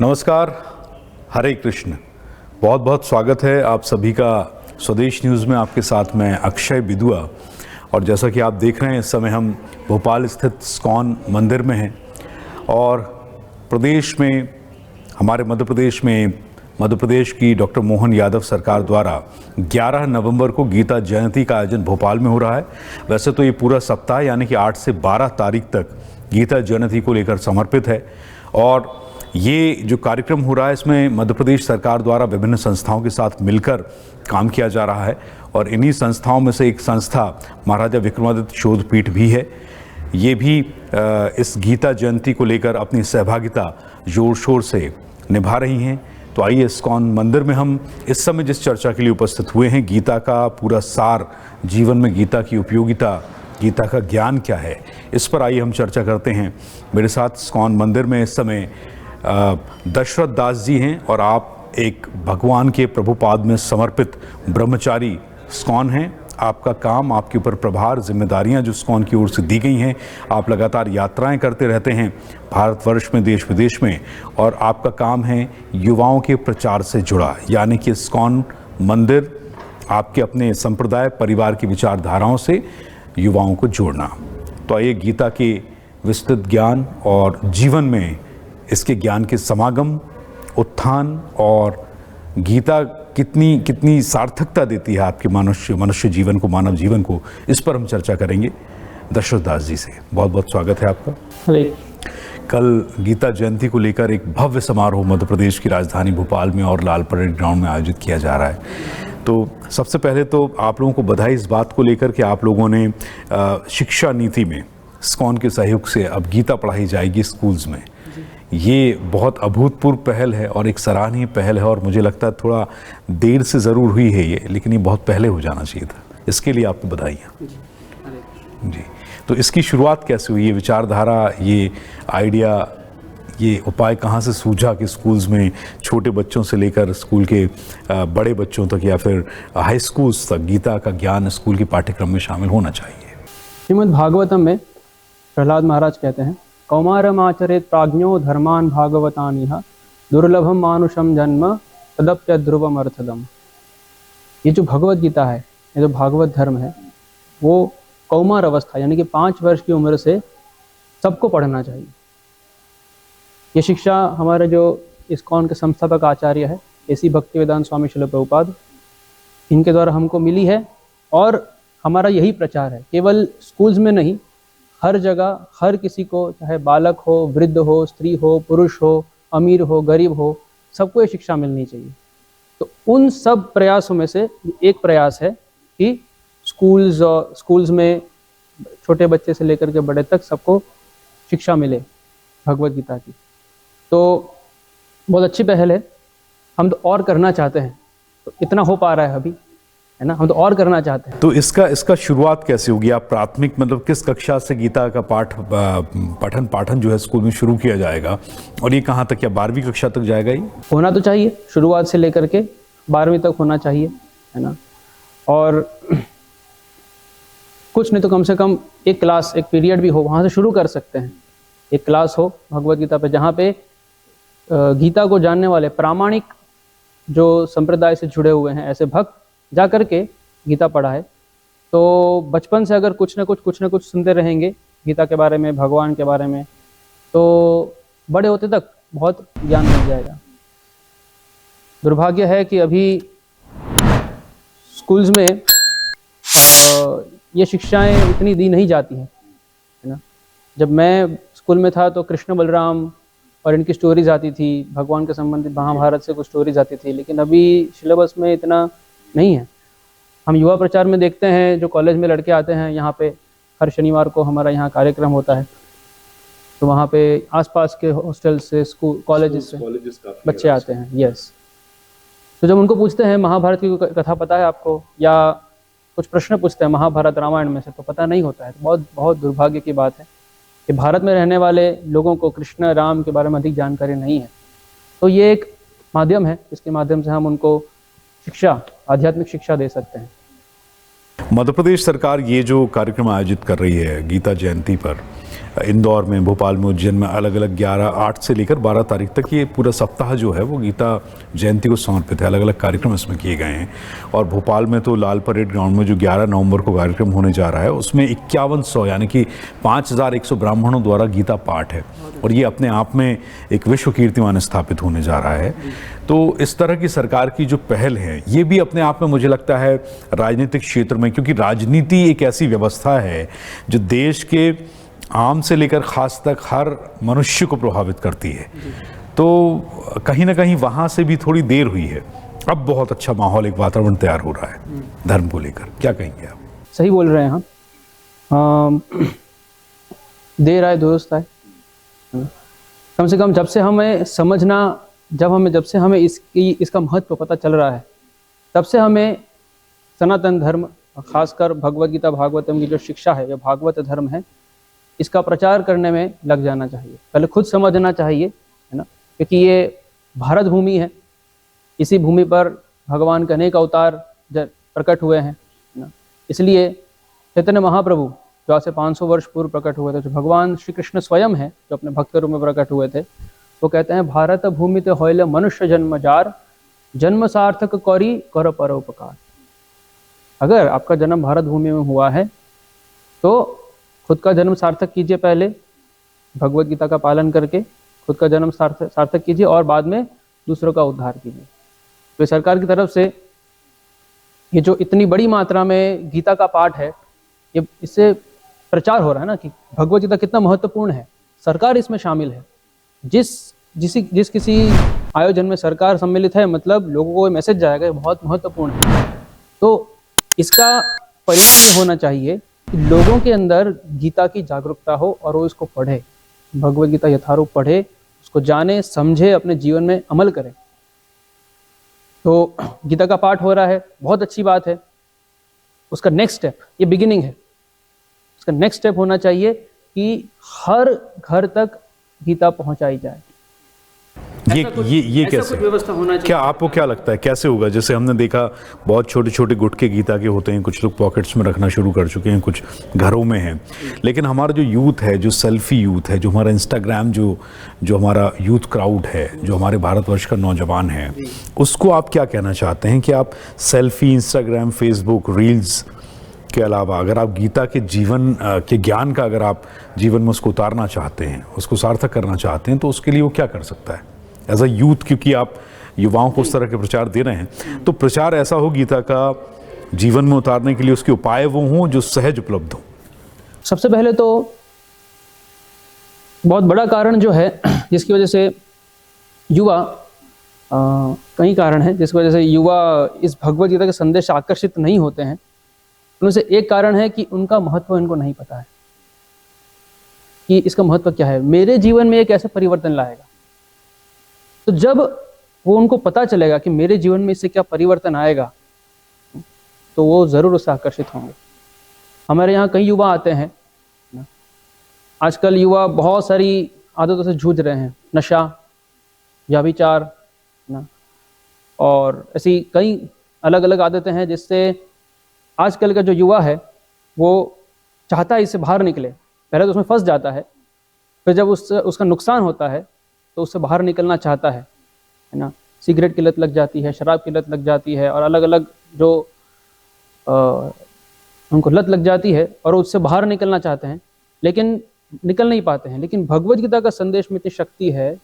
नमस्कार, हरे कृष्ण। बहुत बहुत स्वागत है आप सभी का स्वदेश न्यूज़ में। आपके साथ मैं अक्षय बिदुआ। और जैसा कि आप देख रहे हैं, इस समय हम भोपाल स्थित इस्कॉन मंदिर में हैं और प्रदेश में, हमारे मध्य प्रदेश की डॉक्टर मोहन यादव सरकार द्वारा 11 नवंबर को गीता जयंती का आयोजन भोपाल में हो रहा है। वैसे तो ये पूरा सप्ताह यानी कि 8 से 12 तारीख तक गीता जयंती को लेकर समर्पित है और ये जो कार्यक्रम हो रहा है इसमें मध्य प्रदेश सरकार द्वारा विभिन्न संस्थाओं के साथ मिलकर काम किया जा रहा है और इन्हीं संस्थाओं में से एक संस्था महाराजा विक्रमादित्य शोध पीठ भी है। ये भी इस गीता जयंती को लेकर अपनी सहभागिता जोर शोर से निभा रही हैं। तो आइए, इस्कॉन मंदिर में हम इस समय जिस चर्चा के लिए उपस्थित हुए हैं, गीता का पूरा सार, जीवन में गीता की उपयोगिता, गीता का ज्ञान क्या है, इस पर आइए हम चर्चा करते हैं। मेरे साथ इस्कॉन मंदिर में इस समय दशरथ दास जी हैं और आप एक भगवान के प्रभुपाद में समर्पित ब्रह्मचारी इस्कॉन हैं। आपका काम, आपके ऊपर प्रभार, जिम्मेदारियां जो इस्कॉन की ओर से दी गई हैं, आप लगातार यात्राएं करते रहते हैं भारतवर्ष में, देश विदेश में, और आपका काम है युवाओं के प्रचार से जुड़ा, यानी कि इस्कॉन मंदिर आपके अपने संप्रदाय, परिवार की विचारधाराओं से युवाओं को जोड़ना। तो आइए, गीता के विस्तृत ज्ञान और जीवन में इसके ज्ञान के समागम, उत्थान और गीता कितनी सार्थकता देती है आपके मनुष्य जीवन को, मानव जीवन को, इस पर हम चर्चा करेंगे दशरथ दास जी से। बहुत बहुत स्वागत है आपका। कल गीता जयंती को लेकर एक भव्य समारोह मध्य प्रदेश की राजधानी भोपाल में और लाल परेड ग्राउंड में आयोजित किया जा रहा है। तो सबसे पहले तो आप लोगों को बधाई इस बात को लेकर कि आप लोगों ने शिक्षा नीति में इस्कॉन के सहयोग से अब गीता पढ़ाई जाएगी स्कूल्स में। ये बहुत अभूतपूर्व पहल है और एक सराहनीय पहल है और मुझे लगता है थोड़ा देर से ज़रूर हुई है ये, लेकिन ये बहुत पहले हो जाना चाहिए था। इसके लिए आपको बधाइयाँ जी। तो इसकी शुरुआत कैसे हुई, ये विचारधारा, ये आइडिया, ये उपाय कहाँ से सूझा कि स्कूल्स में छोटे बच्चों से लेकर स्कूल के बड़े बच्चों तक या फिर हाई स्कूल्स तक गीता का ज्ञान स्कूल के पाठ्यक्रम में शामिल होना चाहिए? श्रीमद् भागवतम में प्रहलाद महाराज कहते हैं, कौमारम आचरेत प्राज्ञो धर्मान भागवतानिह दुर्लभम मानुषम जन्म तदप्य ध्रुवम अर्थदम। ये जो भगवत गीता है, ये जो भागवत धर्म है, वो कौमार अवस्था यानी कि 5 वर्ष की उम्र से सबको पढ़ना चाहिए। ये शिक्षा हमारे जो इस्कॉन के संस्थापक आचार्य है एसी भक्तिवेदांत स्वामी श्रील प्रभुपाद, इनके द्वारा हमको मिली है और हमारा यही प्रचार है। केवल स्कूल्स में नहीं, हर जगह, हर किसी को, चाहे बालक हो, वृद्ध हो, स्त्री हो, पुरुष हो, अमीर हो, गरीब हो, सबको ये शिक्षा मिलनी चाहिए। तो उन सब प्रयासों में से एक प्रयास है कि स्कूल्स में छोटे बच्चे से लेकर के बड़े तक सबको शिक्षा मिले भगवत गीता की। तो बहुत अच्छी पहल है। हम तो और करना चाहते हैं, तो इतना हो पा रहा है अभी, है ना, हम तो और करना चाहते हैं। तो इसका शुरुआत कैसे होगी? आप प्राथमिक, मतलब किस कक्षा से गीता का पाठन जो है स्कूल में शुरू किया जाएगा और ये कहाँ तक, या 12वीं कक्षा तक जाएगा? ये होना तो चाहिए, शुरुआत से लेकर के 12वीं तक होना चाहिए, है ना। और कुछ नहीं तो कम से कम एक क्लास, एक पीरियड भी हो, वहाँ से शुरू कर सकते हैं। एक क्लास हो भगवत गीता पे, जहाँ पे गीता को जानने वाले प्रामाणिक जो संप्रदाय से जुड़े हुए हैं ऐसे भक्त जा कर के गीता पढ़ा है। तो बचपन से अगर कुछ न कुछ सुनते रहेंगे गीता के बारे में, भगवान के बारे में, तो बड़े होते तक बहुत ज्ञान मिल जाएगा। दुर्भाग्य है कि अभी स्कूल्स में ये शिक्षाएं इतनी दी नहीं जाती हैं, है ना। जब मैं स्कूल में था तो कृष्ण बलराम और इनकी स्टोरीज आती थी, भगवान के संबंधित महाभारत से कुछ स्टोरीज आती थी, लेकिन अभी सिलेबस में इतना नहीं है। हम युवा प्रचार में देखते हैं, जो कॉलेज में लड़के आते हैं, यहाँ पे हर शनिवार को हमारा यहाँ कार्यक्रम होता है, तो वहाँ पे आसपास के हॉस्टल से, स्कूल, कॉलेजेस से बच्चे आते हैं। यस। तो जब उनको पूछते हैं महाभारत की कथा पता है आपको, या कुछ प्रश्न पूछते हैं महाभारत रामायण में से, तो पता नहीं होता है। बहुत बहुत दुर्भाग्य की बात है कि भारत में रहने वाले लोगों को कृष्ण राम के बारे में अधिक जानकारी नहीं है। तो ये एक माध्यम है, इसके माध्यम से हम उनको शिक्षा, आध्यात्मिक शिक्षा दे सकते हैं। मध्य प्रदेश सरकार ये जो कार्यक्रम आयोजित कर रही है गीता जयंती पर, इंदौर में, भोपाल में, उज्जैन में अलग अलग 8 से लेकर 12 तारीख तक ये पूरा सप्ताह जो है वो गीता जयंती को समर्पित है। अलग अलग कार्यक्रम इसमें किए गए हैं। और भोपाल में तो लाल परेड ग्राउंड में जो 11 नवंबर को कार्यक्रम होने जा रहा है उसमें 5100 यानी कि 5100 ब्राह्मणों द्वारा गीता पाठ है, और ये अपने आप में एक विश्व कीर्तिमान स्थापित होने जा रहा है। तो इस तरह की सरकार की जो पहल है ये भी अपने आप में मुझे लगता है राजनीतिक क्षेत्र में, क्योंकि राजनीति एक ऐसी व्यवस्था है जो देश के आम से लेकर खास तक हर मनुष्य को प्रभावित करती है, तो कहीं ना कहीं वहाँ से भी थोड़ी देर हुई है। अब बहुत अच्छा माहौल, एक वातावरण तैयार हो रहा है धर्म को लेकर। क्या कहेंगे आप? सही बोल रहे हैं हम। देर आए दुरुस्त आए। कम से कम जब से हमें समझना, जब से हमें इसका महत्व पता चल रहा है, तब से हमें सनातन धर्म, खासकर भगवद गीता भागवतम की जो शिक्षा है, जो भागवत धर्म है, इसका प्रचार करने में लग जाना चाहिए। पहले खुद समझना चाहिए, है ना, क्योंकि ये भारत भूमि है। इसी भूमि पर भगवान के अनेक अवतार प्रकट हुए हैं, है ना। इसलिए चैतन्य महाप्रभु जो आज से 500 वर्ष पूर्व प्रकट हुए थे, जो भगवान श्री कृष्ण स्वयं है, जो अपने भक्त रूप में प्रकट हुए थे, वो कहते हैं भारत भूमि ते होइले मनुष्य जन्म जार, जन्म सार्थक करी कर परोपकार। अगर आपका जन्म भारत भूमि में हुआ है तो खुद का जन्म सार्थक कीजिए, पहले भगवत गीता का पालन करके खुद का जन्म सार्थक कीजिए और बाद में दूसरों का उद्धार कीजिए। तो सरकार की तरफ से ये जो इतनी बड़ी मात्रा में गीता का पाठ है, ये इससे प्रचार हो रहा है ना कि भगवत गीता कितना महत्वपूर्ण है। सरकार इसमें शामिल है। जिस किसी आयोजन में सरकार सम्मिलित है, मतलब लोगों को मैसेज जाएगा, ये बहुत महत्वपूर्ण है। तो इसका परिणाम ये होना चाहिए कि लोगों के अंदर गीता की जागरूकता हो और वो इसको पढ़े, भगवत गीता यथारूप पढ़े, उसको जाने, समझे, अपने जीवन में अमल करे। तो गीता का पाठ हो रहा है, बहुत अच्छी बात है। उसका नेक्स्ट स्टेप, ये बिगिनिंग है, उसका नेक्स्ट स्टेप होना चाहिए कि हर घर तक गीता पहुंचाई जाए। ये कैसे व्यवस्था होना चाहिए। क्या आपको क्या लगता है कैसे होगा? जैसे हमने देखा बहुत छोटे छोटे गुटके गीता के होते हैं, कुछ लोग पॉकेट्स में रखना शुरू कर चुके हैं, कुछ घरों में हैं। लेकिन हमारा जो यूथ है, जो सेल्फी यूथ है, जो हमारा इंस्टाग्राम जो हमारा यूथ क्राउड है, जो हमारे भारतवर्ष का नौजवान है, उसको आप क्या कहना चाहते हैं कि आप सेल्फी, इंस्टाग्राम, फेसबुक, रील्स के अलावा अगर आप गीता के जीवन के ज्ञान का अगर आप जीवन में उसको उतारना चाहते हैं, उसको सार्थक करना चाहते हैं, तो उसके लिए वो क्या कर सकता है एज अ यूथ? क्योंकि आप युवाओं को उस तरह के प्रचार दे रहे हैं, तो प्रचार ऐसा हो गीता का जीवन में उतारने के लिए, उसके उपाय वो हों जो सहज उपलब्ध हों। सबसे पहले तो बहुत बड़ा कारण जो है जिसकी वजह से युवा, कई कारण हैं जिसकी वजह से युवा इस भगवद गीता के संदेश से आकर्षित नहीं होते हैं। उनमें से एक कारण है कि उनका महत्व इनको नहीं पता है कि इसका महत्व क्या है, मेरे जीवन में ये कैसे परिवर्तन लाएगा। तो जब वो उनको पता चलेगा कि मेरे जीवन में इससे क्या परिवर्तन आएगा, तो वो ज़रूर उससे आकर्षित होंगे। हमारे यहाँ कई युवा आते हैं, आजकल युवा बहुत सारी आदतों से जूझ रहे हैं, नशा, व्यभिचार ना, और ऐसी कई अलग अलग आदतें हैं जिससे आजकल का जो युवा है वो चाहता है इससे बाहर निकले। पहले तो उसमें फंस जाता है, फिर जब उसका नुकसान होता है तो उससे बाहर निकलना चाहता है ना। सिगरेट की लत लग जाती है, शराब की लत लग जाती है, और अलग अलग जो उनको लत लग जाती है और उससे बाहर निकलना चाहते हैं लेकिन निकल नहीं पाते हैं। लेकिन भगवद गीता का संदेश में इतनी शक्ति है,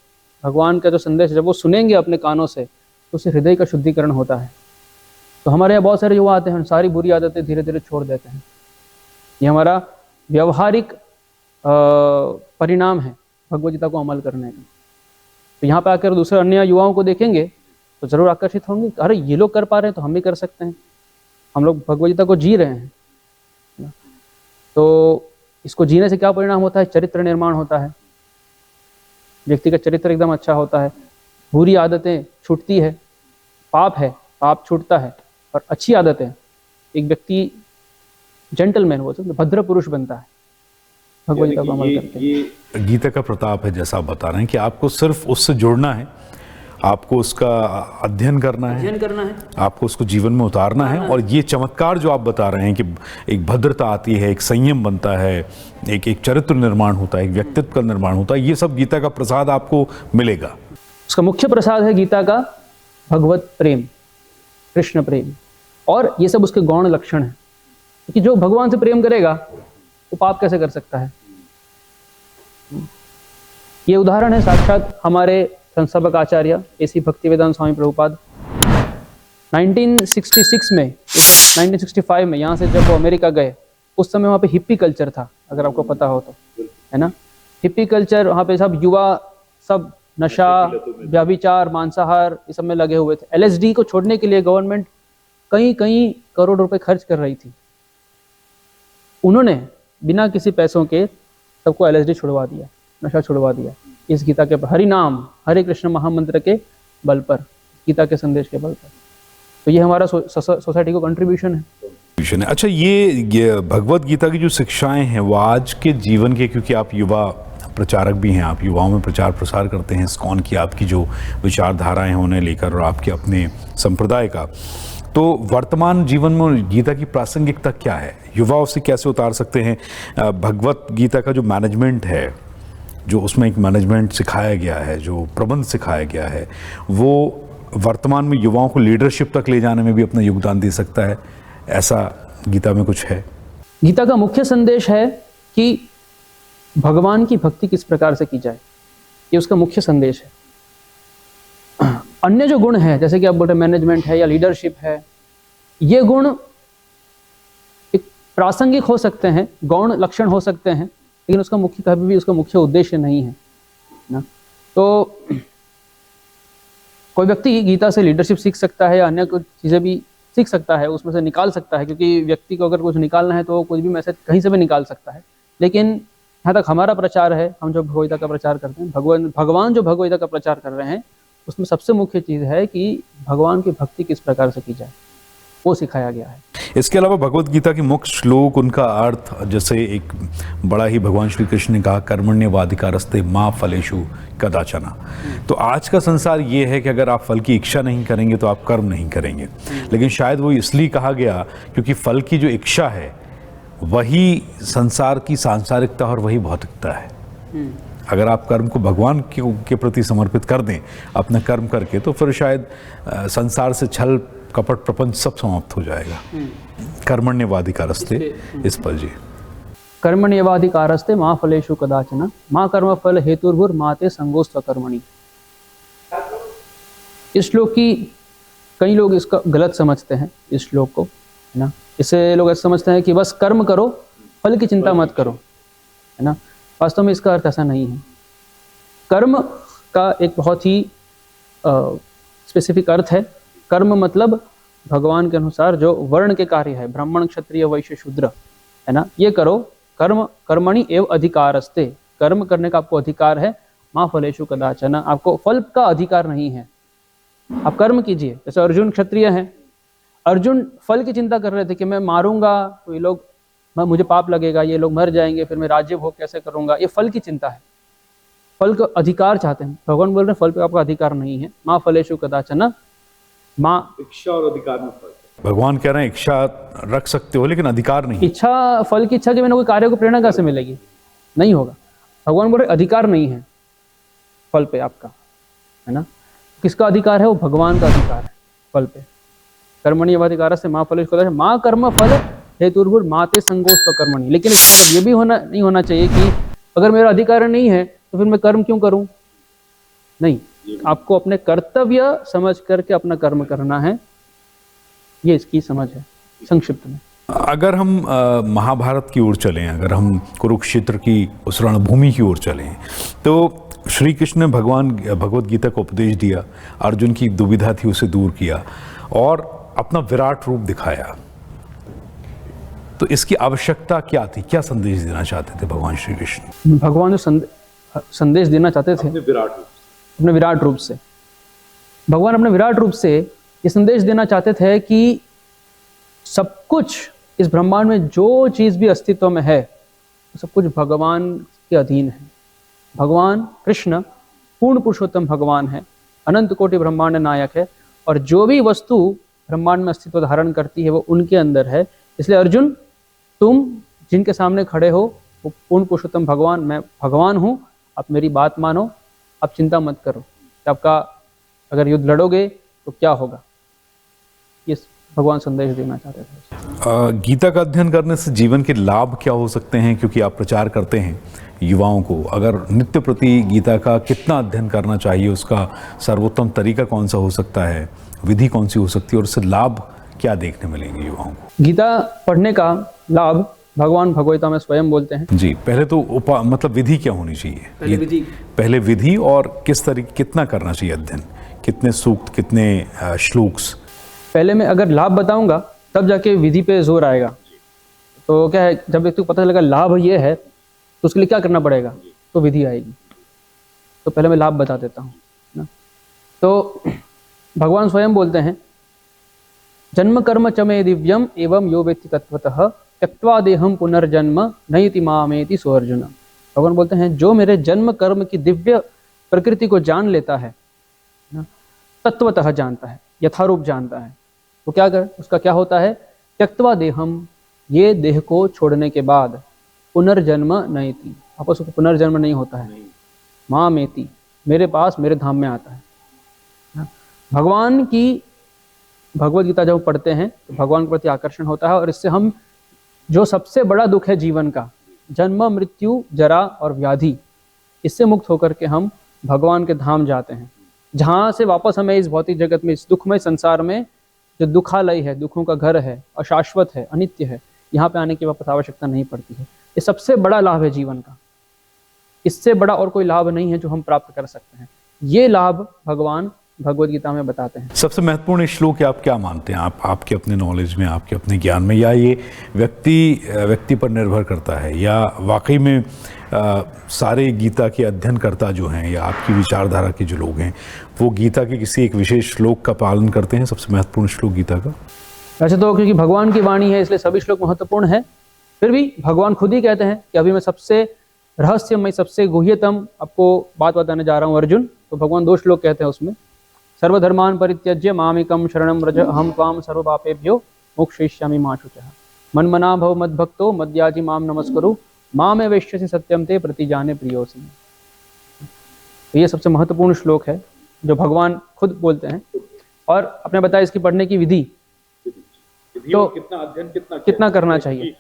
भगवान का जो संदेश जब वो सुनेंगे अपने कानों से तो उससे हृदय का शुद्धिकरण होता है। तो हमारे यहाँ बहुत सारे युवा आते हैं, सारी बुरी आदतें धीरे धीरे छोड़ देते हैं। ये हमारा व्यवहारिक परिणाम है भगवद गीता को अमल करने का। तो यहाँ पे आकर दूसरे अन्य युवाओं को देखेंगे तो जरूर आकर्षित होंगे, अरे ये लोग कर पा रहे हैं तो हम भी कर सकते हैं, हम लोग भगवद गीता को जी रहे हैं। तो इसको जीने से क्या परिणाम होता है? चरित्र निर्माण होता है, व्यक्ति का चरित्र एकदम अच्छा होता है, बुरी आदतें छूटती है, पाप छूटता है, और अच्छी आदतें, एक व्यक्ति जेंटलमैन, वो भद्र पुरुष बनता है भगवद गीता को अमल करके। ये गीता का प्रताप है, जैसा आप बता रहे हैं कि आपको सिर्फ उससे जुड़ना है आपको उसका अध्ययन करना है, आपको उसको जीवन में उतारना है। और ये चमत्कार जो आप बता रहे हैं कि एक भद्रता आती है, एक संयम बनता है, एक चरित्र निर्माण होता है, एक व्यक्तित्व का निर्माण होता है, ये सब गीता का प्रसाद आपको मिलेगा। उसका मुख्य प्रसाद है गीता का भगवत प्रेम, कृष्ण प्रेम, और ये सब उसके गौण लक्षण हैं। क्योंकि जो भगवान से प्रेम करेगा वो पाप कैसे कर सकता है? ये उदाहरण है साक्षात हमारे संस्थापक आचार्य एसी भक्तिवेदांत स्वामी प्रभुपाद 1966 में 1965 में यहाँ से जब वो अमेरिका गए, उस समय वहाँ पे हिप्पी कल्चर था, अगर आपको पता हो तो, है ना। हिप्पी कल्चर, वहाँ पे सब युवा सब नशा, व्याभिचार, मांसाहार ये सब में लगे हुए थे। LSD को छोड़ने के लिए गवर्नमेंट कई करोड़ रुपए खर्च कर रही थी। उन्होंने बिना किसी पैसों के सबको LSD छुड़वा दिया, नशा छुड़वा दिया, इस गीता के हरि नाम हरे कृष्ण महामंत्र के बल पर, गीता के संदेश के बल पर। तो ये हमारा सोसाइटी को कंट्रीब्यूशन है। अच्छा, ये भगवत गीता की जो शिक्षाएं हैं वो आज के जीवन के, क्योंकि आप युवा प्रचारक भी हैं, आप युवाओं में प्रचार प्रसार करते हैं इस्कॉन की, आपकी जो विचारधाराएं हैं उन्हें लेकर और आपके अपने संप्रदाय का, तो वर्तमान जीवन में गीता की प्रासंगिकता क्या है? युवा उसे कैसे उतार सकते हैं? भगवत गीता का जो मैनेजमेंट है, जो उसमें एक मैनेजमेंट सिखाया गया है, जो प्रबंध सिखाया गया है, वो वर्तमान में युवाओं को लीडरशिप तक ले जाने में भी अपना योगदान दे सकता है, ऐसा गीता में कुछ है? गीता का मुख्य संदेश है कि भगवान की भक्ति किस प्रकार से की जाए, ये उसका मुख्य संदेश है। अन्य जो गुण है, जैसे कि आप बोल रहे मैनेजमेंट है या लीडरशिप है, ये गुण एक प्रासंगिक हो सकते हैं, गौण लक्षण हो सकते हैं, लेकिन उसका मुख्य कभी भी उसका मुख्य उद्देश्य नहीं है ना। तो कोई व्यक्ति गीता से लीडरशिप सीख सकता है या अन्य कुछ चीज़ें भी सीख सकता है, उसमें से निकाल सकता है, क्योंकि व्यक्ति को अगर कुछ निकालना है तो कुछ भी मैसेज कहीं से भी निकाल सकता है। लेकिन यहाँ तक हमारा प्रचार है, हम जो भगवद्गीता का प्रचार करते हैं, भगवान जो भगवद्गीता का प्रचार कर रहे हैं, उसमें सबसे मुख्य चीज़ है कि भगवान की भक्ति किस प्रकार से की जाए, वो सिखाया गया है। इसके अलावा भगवत गीता के मुख्य श्लोक, उनका अर्थ, जैसे एक बड़ा ही भगवान श्री कृष्ण ने कहा कर्मण्येवाधिकारस्ते मा फलेषु कदाचन। तो आज का संसार ये है कि अगर आप फल की इच्छा नहीं करेंगे तो आप कर्म नहीं करेंगे, लेकिन शायद वो इसलिए कहा गया क्योंकि फल की जो इच्छा है वही संसार की सांसारिकता और वही भौतिकता है। अगर आप कर्म को भगवान के प्रति समर्पित कर दें अपना कर्म करके, तो फिर शायद संसार से छल कपट प्रपंच सब समाप्त हो जाएगा। कर्मण्येवाधिकारस्ते, इस पर जी। कर्मण्येवाधिकारस्ते मा फलेषु कदाचन मा कर्म फल हेतुर्भुर्मा ते संगोस्त्व कर्मणि। इस श्लोक की कई लोग इसका गलत समझते हैं, इस श्लोक को, है ना। इसे लोग ऐसा समझते हैं कि बस कर्म करो, फल की चिंता मत करो, है ना। वास्तव में इसका अर्थ ऐसा नहीं है। कर्म का एक बहुत ही स्पेसिफिक अर्थ है। कर्म मतलब भगवान के अनुसार जो वर्ण के कार्य है, ब्राह्मण क्षत्रिय वैश्य शूद्र, है ना, ये करो। कर्म कर्मणि एव अधिकारस्ते, कर्म करने का आपको अधिकार है। माँ फलेषु कदाचन, आपको फल का अधिकार नहीं है, आप कर्म कीजिए। जैसे अर्जुन क्षत्रिय हैं, अर्जुन फल की चिंता कर रहे थे कि मैं मारूंगा तो ये लोग, मुझे पाप लगेगा, ये लोग मर जाएंगे, फिर मैं राज्य भोग कैसे करूंगा, ये फल की चिंता है, फल का अधिकार चाहते हैं। भगवान बोल रहे हैं फल पे आपका अधिकार नहीं है। माँ फलेषु कदाचन, माँ इच्छा और अधिकार में फर्क है। भगवान कह रहे हैं इच्छा रख सकते हो लेकिन अधिकार नहीं। इच्छा, फल की इच्छा के बिना कोई कार्य को प्रेरणा कैसे मिलेगी? नहीं होगा। भगवान बोल रहे अधिकार नहीं है फल पे आपका, है ना। किसका अधिकार है? वो भगवान का अधिकार है फल पे। कर्मण्येवाधिकारस्ते मा फलेषु कदाचन मा कर्म फल हेतुर्भुर्मा ते संगोस्त्व कर्मणि। लेकिन इसका मतलब ये भी नहीं होना चाहिए कि अगर मेरा अधिकार नहीं है तो फिर मैं कर्म क्यों करूं? नहीं, आपको अपने कर्तव्य समझ करके अपना कर्म करना है, ये इसकी समझ है संक्षिप्त में। अगर हम महाभारत की ओर चलें, अगर हम कुरुक्षेत्र की उस रणभूमि की ओर चलें, तो श्री कृष्ण ने भगवत गीता को उपदेश दिया, अर्जुन की दुविधा थी उसे दूर किया और अपना विराट रूप दिखाया। तो इसकी आवश्यकता क्या थी? क्या संदेश देना चाहते थे भगवान श्री कृष्ण? भगवान जो संदेश देना चाहते थे अपने विराट रूप से, भगवान अपने विराट रूप से ये संदेश देना चाहते थे कि सब कुछ इस ब्रह्मांड में जो चीज भी अस्तित्व में है सब कुछ भगवान के अधीन है। भगवान कृष्ण पूर्ण पुरुषोत्तम भगवान है, अनंत कोटि ब्रह्मांड नायक है, और जो भी वस्तु ब्रह्मांड में अस्तित्व धारण करती है वो उनके अंदर है। इसलिए अर्जुन, तुम जिनके सामने खड़े हो वो पूर्ण पुरुषोत्तम भगवान, मैं भगवान हूँ, आप मेरी बात मानो, आप चिंता मत करो कि आपका अगर युद्ध लड़ोगे तो क्या होगा। ये भगवान संदेश देना चाहते थे। गीता का अध्ययन करने से जीवन के लाभ क्या हो सकते हैं, क्योंकि आप प्रचार करते हैं युवाओं को, अगर नित्य प्रति गीता का कितना अध्ययन करना चाहिए, उसका सर्वोत्तम तरीका कौन सा हो सकता है, विधि कौन सी हो सकती है, और उससे लाभ क्या देखने मिलेंगे युवाओं को? गीता पढ़ने का लाभ भगवान भगवता में स्वयं बोलते हैं। जी, पहले तो मतलब विधि क्या होनी चाहिए? पहले विधि और किस तरीके, कितना करना चाहिए अध्ययन, कितने सूक्त, कितने श्लोक्स? पहले मैं अगर लाभ बताऊंगा तब जाके विधि पे जोर आएगा। तो क्या है, जब व्यक्ति को पता चलेगा लाभ ये है तो उसके लिए क्या करना पड़ेगा, तो विधि आएगी। तो पहले मैं लाभ बता देता हूँ ना। तो भगवान स्वयं बोलते हैं, जन्म कर्म च मे दिव्यम एवं यो वेत्ति तत्वतः त्यक्त्वा देहम पुनर्जन्म नयति मामेति सो अर्जुन। भगवान बोलते हैं, जो मेरे जन्म कर्म की दिव्य प्रकृति को जान लेता है ना, तत्वतः जानता है, यथारूप जानता है, वो क्या कर, उसका क्या होता है, त्यक्त्वा देहम, ये देह को छोड़ने के बाद पुनर्जन्म नयति, आपस को पुनर्जन्म नहीं होता है, मामेति, मेरे पास, मेरे धाम में आता है ना। भगवान की भगवत गीता जब पढ़ते हैं तो भगवान के प्रति आकर्षण होता है, और इससे हम जो सबसे बड़ा दुख है जीवन का, जन्म मृत्यु जरा और व्याधि, इससे मुक्त होकर के हम भगवान के धाम जाते हैं, जहाँ से वापस हमें इस भौतिक जगत में, इस दुखमय संसार में, जो दुखालय है, दुखों का घर है, अशाश्वत है, अनित्य है, यहाँ पे आने की वापस आवश्यकता नहीं पड़ती है। ये सबसे बड़ा लाभ है जीवन का, इससे बड़ा और कोई लाभ नहीं है जो हम प्राप्त कर सकते हैं। ये लाभ भगवान भगवद गीता में बताते हैं। सबसे महत्वपूर्ण श्लोक आप क्या मानते हैं, आपके अपने नॉलेज में, आपके अपने ज्ञान में, या ये व्यक्ति पर निर्भर करता है, या वाकई में सारे गीता के अध्ययनकर्ता जो हैं या आपकी विचारधारा के जो लोग हैं वो गीता के किसी एक विशेष श्लोक का पालन करते हैं, सबसे महत्वपूर्ण श्लोक गीता का? वैसे तो क्योंकि भगवान की वाणी है इसलिए सभी श्लोक महत्वपूर्ण है, फिर भी भगवान खुद ही कहते हैं कि अभी मैं सबसे रहस्यमय, सबसे गुह्यतम आपको बात बताने जा रहा हूँ अर्जुन। तो भगवान 2 श्लोक कहते हैं उसमें, सर्वधर्मान परित्यज्य मामेकं शरणं व्रज अहं त्वां सर्वपापेभ्यो मोक्षयिष्यामि मा शुचः मन्मना भव मद्भक्तो मद्याजी माम नमस्कुरु मामे वैश्यसि सत्यम ते प्रतिजाने प्रियोसि। तो ये सबसे महत्वपूर्ण श्लोक है जो भगवान खुद बोलते हैं। और आपने बताया इसकी पढ़ने की विधि, तो कितना अध्ययन, कितना करना चाहिए।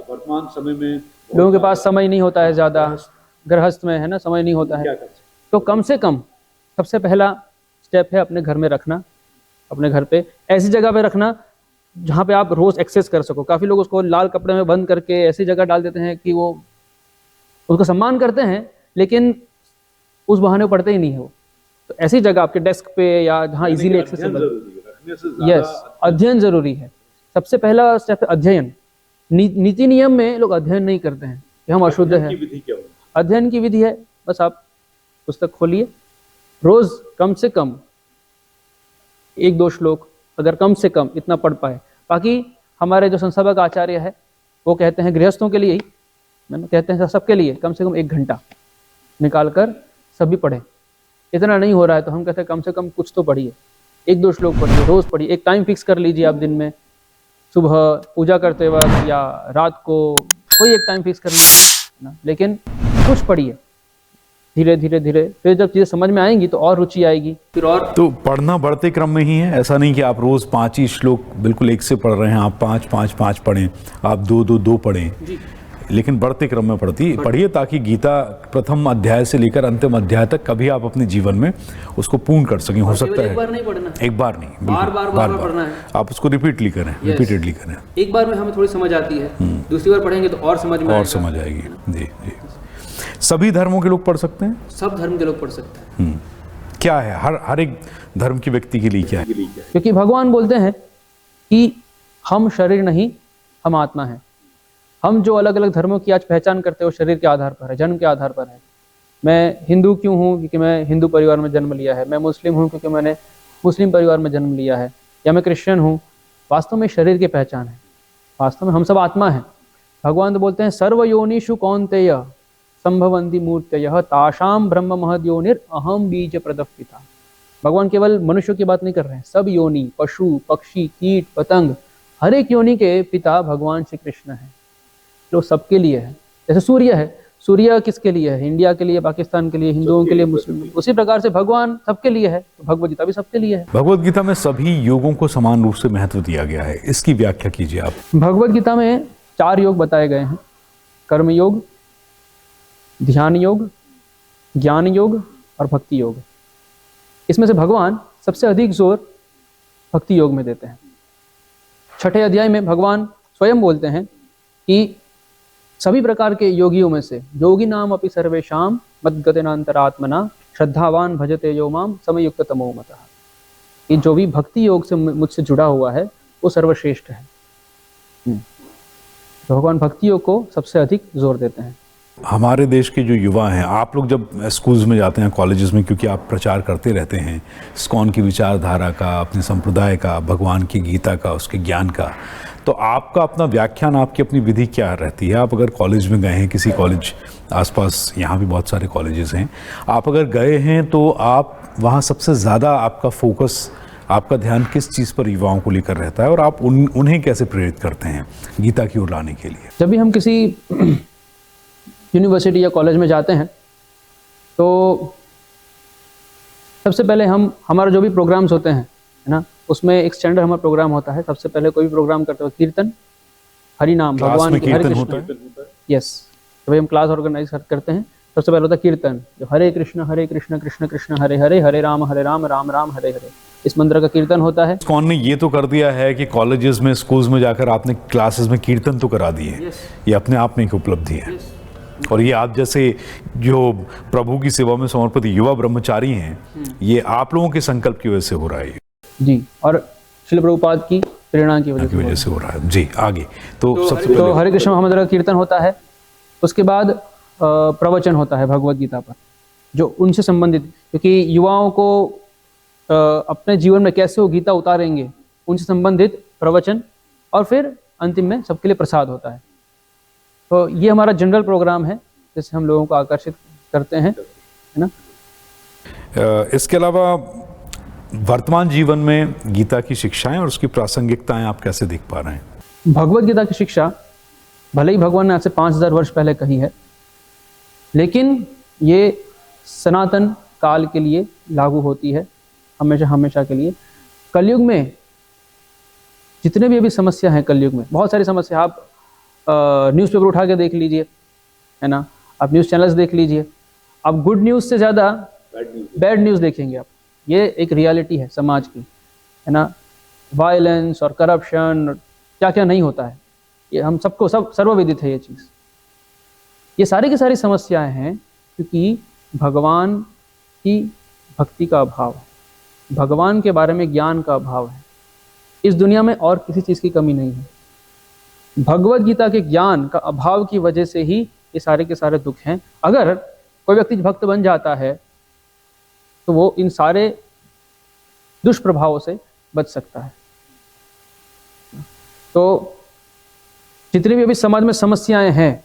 वर्तमान समय में लोगों के पास समय नहीं होता है, ज़्यादा गृहस्थ में है ना, समय नहीं होता है, तो कम से कम सबसे पहला स्टेप है अपने घर में रखना, अपने घर पे ऐसी जगह पे रखना जहाँ पे आप रोज एक्सेस कर सको। काफ़ी लोग उसको लाल कपड़े में बंद करके ऐसी जगह डाल देते हैं कि वो उसका सम्मान करते हैं लेकिन उस बहाने पढ़ते ही नहीं है वो। तो ऐसी जगह आपके डेस्क पे या जहाँ इजीली एक्सेसिबल। यस, अध्ययन जरूरी है। सबसे पहला स्टेप है अध्ययन। नीति नियम में लोग अध्ययन नहीं करते हैं कि हम अशुद्ध हैं। अध्ययन की विधि है, बस आप पुस्तक खोलिए, रोज कम से कम 1-2 श्लोक, अगर कम से कम इतना पढ़ पाए। बाकी हमारे जो संस्थापक आचार्य है वो कहते हैं गृहस्थों के लिए ही, मैंने कहते हैं सबके लिए कम से कम 1 घंटा निकाल कर सभी पढ़े। इतना नहीं हो रहा है तो हम कहते हैं कम से कम कुछ तो पढ़िए, 1-2 श्लोक पढ़िए, रोज पढ़िए। एक टाइम फिक्स कर लीजिए आप दिन में, सुबह पूजा करते वक्त या रात को, कोई एक टाइम फिक्स कर लीजिए ना, लेकिन कुछ पढ़िए धीरे धीरे धीरे। फिर जब चीज़ें समझ में आएंगी तो और रुचि आएगी, फिर और। तो पढ़ना बढ़ते क्रम में ही है, ऐसा नहीं कि आप रोज 5 ही श्लोक बिल्कुल एक से पढ़ रहे हैं, आप 5 पढ़ें, आप 2 पढ़ें, लेकिन बढ़ते क्रम में पढ़िए ताकि गीता प्रथम अध्याय से लेकर अंतिम अध्याय तक कभी आप अपने जीवन में उसको पूर्ण कर सकें। हो सकता है एक बार नहीं पढ़ना, एक बार नहीं, बार बार पढ़ना है। आप उसको रिपीटली करें, रिपीटेडली करें। एक बार में हमें थोड़ी समझ आती है, दूसरी बार पढ़ेंगे तो और समझ में आएगी। जी जी। सभी धर्मों के लोग पढ़ सकते हैं? सब धर्म के लोग पढ़ सकते हैं। क्या है हर एक धर्म की व्यक्ति के लिए क्या है? क्योंकि भगवान बोलते हैं कि हम शरीर नहीं, हम आत्मा है। हम जो अलग अलग धर्मों की आज पहचान करते हो शरीर के आधार पर है, जन्म के आधार पर है। मैं हिंदू क्यों हूँ? क्योंकि मैं हिंदू परिवार में जन्म लिया है। मैं मुस्लिम हूँ क्योंकि मैंने मुस्लिम परिवार में जन्म लिया है। या मैं क्रिश्चियन हूँ। वास्तव में शरीर की पहचान है, वास्तव में हम सब आत्मा है। भगवान तो बोलते हैं सर्वयोनिषु कौन्तेय संभवन्ति मूर्तयः तासां ब्रह्म महद्योनिर अहम बीज प्रदः पिता। भगवान केवल मनुष्यों की बात नहीं कर रहे हैं, सब योनि, पशु पक्षी कीट पतंग, हर एक योनि के पिता भगवान श्री कृष्ण हैं, जो सबके लिए है। जैसे सूर्य है, सूर्य किसके लिए है? इंडिया के लिए, पाकिस्तान के लिए, हिंदुओं के लिए, मुस्लिम। उसी प्रकार से भगवान सबके लिए है, तो भगवद गीता भी सबके लिए है। भगवत गीता में सभी योगों को समान रूप से महत्व दिया गया है, इसकी व्याख्या कीजिए आप। भगवद गीता में 4 योग बताए गए हैं, कर्म योग, ध्यान योग, ज्ञान योग और भक्ति योग। इसमें से भगवान सबसे अधिक जोर भक्ति योग में देते हैं। 6ठे अध्याय में भगवान स्वयं बोलते हैं कि सभी प्रकार के योगियों में से योगी नाम अपि सर्वेशाम मद्गतेनांतरात्मना श्रद्धावान भजते यो माम समयुक्त तमो मतः। कि जो भी भक्ति योग से मुझसे जुड़ा हुआ है वो सर्वश्रेष्ठ है। तो भगवान भक्ति योग को सबसे अधिक जोर देते हैं। हमारे देश के जो युवा हैं, आप लोग जब स्कूल्स में जाते हैं, कॉलेजेस में, क्योंकि आप प्रचार करते रहते हैं इस्कॉन की विचारधारा का, अपने संप्रदाय का, भगवान की गीता का, उसके ज्ञान का, तो आपका अपना व्याख्यान, आपकी अपनी विधि क्या रहती है? आप अगर कॉलेज में गए हैं, किसी कॉलेज आसपास, यहाँ भी बहुत सारे कॉलेजेस हैं, आप अगर गए हैं तो आप वहाँ सबसे ज़्यादा आपका फोकस, आपका ध्यान किस चीज़ पर युवाओं को लेकर रहता है, और आप उन्हें कैसे प्रेरित करते हैं गीता की ओर लाने के लिए? जब भी हम किसी यूनिवर्सिटी या कॉलेज में जाते हैं तो सबसे पहले हमारा जो भी प्रोग्राम्स होते हैं, है ना, उसमें एक स्टैंडर्ड हमारा प्रोग्राम होता है। सबसे पहले कोई भी प्रोग्राम करते हो, कीर्तन, हरि नाम, भगवान की हरे कृष्ण। यस, जब हम क्लास ऑर्गेनाइज करते हैं सबसे पहले होता है कीर्तन, जो हरे कृष्ण कृष्ण कृष्ण हरे हरे, हरे राम राम राम हरे हरे, इस मंत्र का कीर्तन होता है। कौन ने ये तो कर दिया है कि कॉलेजेस में, स्कूल्स में जाकर आपने क्लासेस में कीर्तन तो करा दिए। ये अपने आप में एक उपलब्धि है। और ये आप जैसे जो प्रभु की सेवा में समर्पित युवा ब्रह्मचारी हैं, ये आप लोगों के संकल्प की वजह से हो रहा है जी, और श्रील प्रभुपाद की प्रेरणा की वजह से हो रहा है जी। आगे तो सबसे पहले तो हरे कृष्ण महामंत्र का कीर्तन होता है। उसके बाद प्रवचन होता है भगवद गीता पर, जो उनसे संबंधित, क्योंकि युवाओं को अपने जीवन में कैसे वो गीता उतारेंगे, उनसे संबंधित प्रवचन, और फिर अंतिम में सबके लिए प्रसाद होता है। तो ये हमारा जनरल प्रोग्राम है जिससे हम लोगों को आकर्षित करते हैं, है ना। इसके अलावा वर्तमान जीवन में गीता की शिक्षाएं और उसकी प्रासंगिकताएं आप कैसे देख पा रहे हैं? भगवद गीता की शिक्षा भले ही भगवान ने आज से 5000 वर्ष पहले कही है, लेकिन ये सनातन काल के लिए लागू होती है, हमेशा हमेशा के लिए। कलयुग में जितने भी अभी समस्या हैं, कलयुग में बहुत सारी समस्या, आप न्यूज़पेपर उठा के देख लीजिए, है ना, आप न्यूज़ चैनल्स देख लीजिए, आप गुड न्यूज़ से ज़्यादा बैड न्यूज़ देखेंगे आप। ये एक रियलिटी है समाज की, है ना। वायलेंस और करप्शन, क्या क्या नहीं होता है, ये हम सबको सर्वविदित है ये चीज़। ये सारी की सारी समस्याएं हैं क्योंकि भगवान की भक्ति का अभाव है, भगवान के बारे में ज्ञान का अभाव है। इस दुनिया में और किसी चीज़ की कमी नहीं है, भगवद गीता के ज्ञान का अभाव की वजह से ही ये सारे के सारे दुख हैं। अगर कोई व्यक्ति भक्त बन जाता है तो वो इन सारे दुष्प्रभावों से बच सकता है। तो जितनी भी अभी समाज में समस्याएं हैं,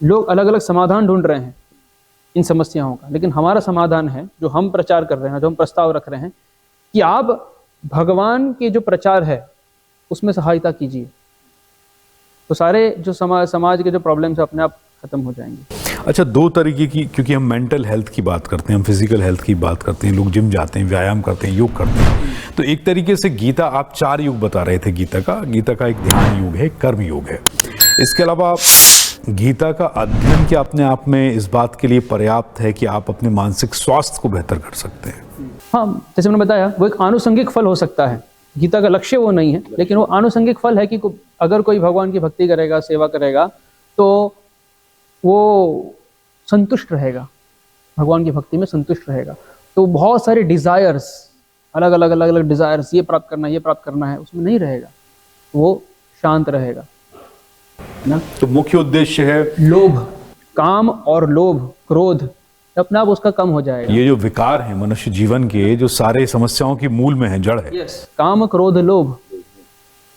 लोग अलग अलग समाधान ढूंढ रहे हैं इन समस्याओं का, लेकिन हमारा समाधान है जो हम प्रचार कर रहे हैं, जो हम प्रस्ताव रख रहे हैं कि आप भगवान के जो प्रचार है उसमें सहायता कीजिए, तो सारे जो समाज के जो प्रॉब्लम्स अपने आप खत्म हो जाएंगे। अच्छा, 2 तरीके की, क्योंकि हम मेंटल हेल्थ की बात करते हैं, हम फिजिकल हेल्थ की बात करते हैं, लोग जिम जाते हैं, व्यायाम करते हैं, योग करते हैं, तो एक तरीके से गीता, आप 4 युग बता रहे थे गीता का एक ध्यान युग है, कर्म युग है। इसके अलावा गीता का अध्ययन क्या अपने आप में इस बात के लिए पर्याप्त है कि आप अपने मानसिक स्वास्थ्य को बेहतर कर सकते हैं? हाँ, जैसे मैंने बताया, वो एक आनुषंगिक फल हो सकता है। गीता का लक्ष्य वो नहीं है, लेकिन वो आनुषंगिक फल है कि अगर कोई भगवान की भक्ति करेगा, सेवा करेगा, तो वो संतुष्ट रहेगा, भगवान की भक्ति में संतुष्ट रहेगा। तो बहुत सारे डिजायर्स, अलग अलग डिजायर्स, ये प्राप्त करना है, उसमें नहीं रहेगा, वो शांत रहेगा, है ना। तो मुख्य उद्देश्य है लोभ, काम और लोभ, क्रोध, अपने आप उसका कम हो जाएगा। ये जो विकार है मनुष्य जीवन के, जो सारे समस्याओं की मूल में है, जड़ है, काम क्रोध लोभ,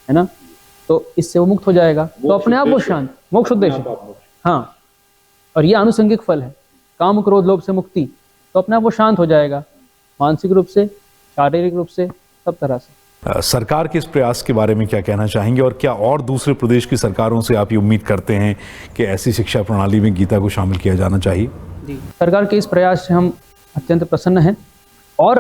है ना, तो इससे वो मुक्त हो जाएगा, तो अपने आप वो शांत, मोक्ष उद्देश्य, हाँ। और ये आनुषंगिक फल है, काम क्रोध लोभ से मुक्ति, तो अपने आप वो शांत हो जाएगा, मानसिक रूप से शारीरिक रूप से, सब तरह से। सरकार के इस प्रयास के बारे में क्या कहना चाहेंगे और क्या और दूसरे प्रदेश की सरकारों से आप ये उम्मीद करते हैं कि ऐसी शिक्षा प्रणाली में गीता को शामिल किया जाना चाहिए? सरकार के इस प्रयास से हम अत्यंत प्रसन्न हैं और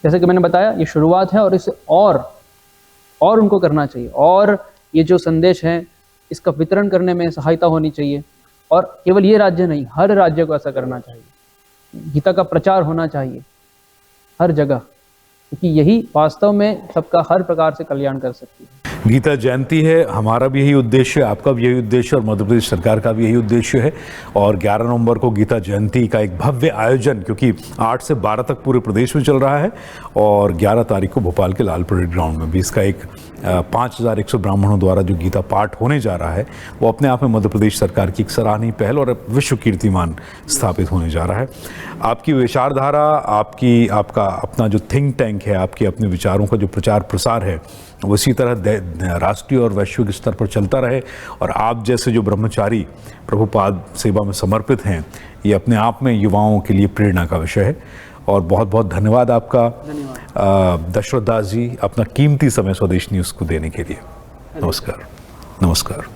जैसे कि मैंने बताया ये शुरुआत है और इसे और उनको करना चाहिए और ये जो संदेश है इसका वितरण करने में सहायता होनी चाहिए और केवल ये राज्य नहीं, हर राज्य को ऐसा करना चाहिए। गीता का प्रचार होना चाहिए हर जगह, क्योंकि यही वास्तव में सबका हर प्रकार से कल्याण कर सकती है। गीता जयंती है, हमारा भी यही उद्देश्य है, आपका भी यही उद्देश्य है और मध्य प्रदेश सरकार का भी यही उद्देश्य है। और 11 नवंबर को गीता जयंती का एक भव्य आयोजन, क्योंकि 8 से 12 तक पूरे प्रदेश में चल रहा है और 11 तारीख को भोपाल के लाल परेड ग्राउंड में भी इसका एक 5100 ब्राह्मणों द्वारा जो गीता पाठ होने जा रहा है वो अपने आप में मध्य प्रदेश सरकार की एक सराहनीय पहल और विश्व कीर्तिमान स्थापित होने जा रहा है। आपकी विचारधारा, आपका अपना जो थिंक टैंक है, आपके अपने विचारों का जो प्रचार प्रसार है वो इसी तरह राष्ट्रीय और वैश्विक स्तर पर चलता रहे और आप जैसे जो ब्रह्मचारी प्रभुपाद सेवा में समर्पित हैं ये अपने आप में युवाओं के लिए प्रेरणा का विषय है। और बहुत बहुत धन्यवाद आपका दशरथ दास जी अपना कीमती समय स्वदेश न्यूज़ को देने के लिए। नमस्कार। नमस्कार।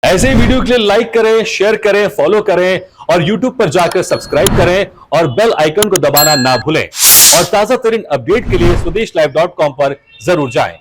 ऐसे ही वीडियो के लिए लाइक करें, शेयर करें, फॉलो करें और YouTube पर जाकर सब्सक्राइब करें और बेल आइकन को दबाना ना भूलें। और ताजा तरीन अपडेट के लिए swedeshlive.com पर जरूर जाएं।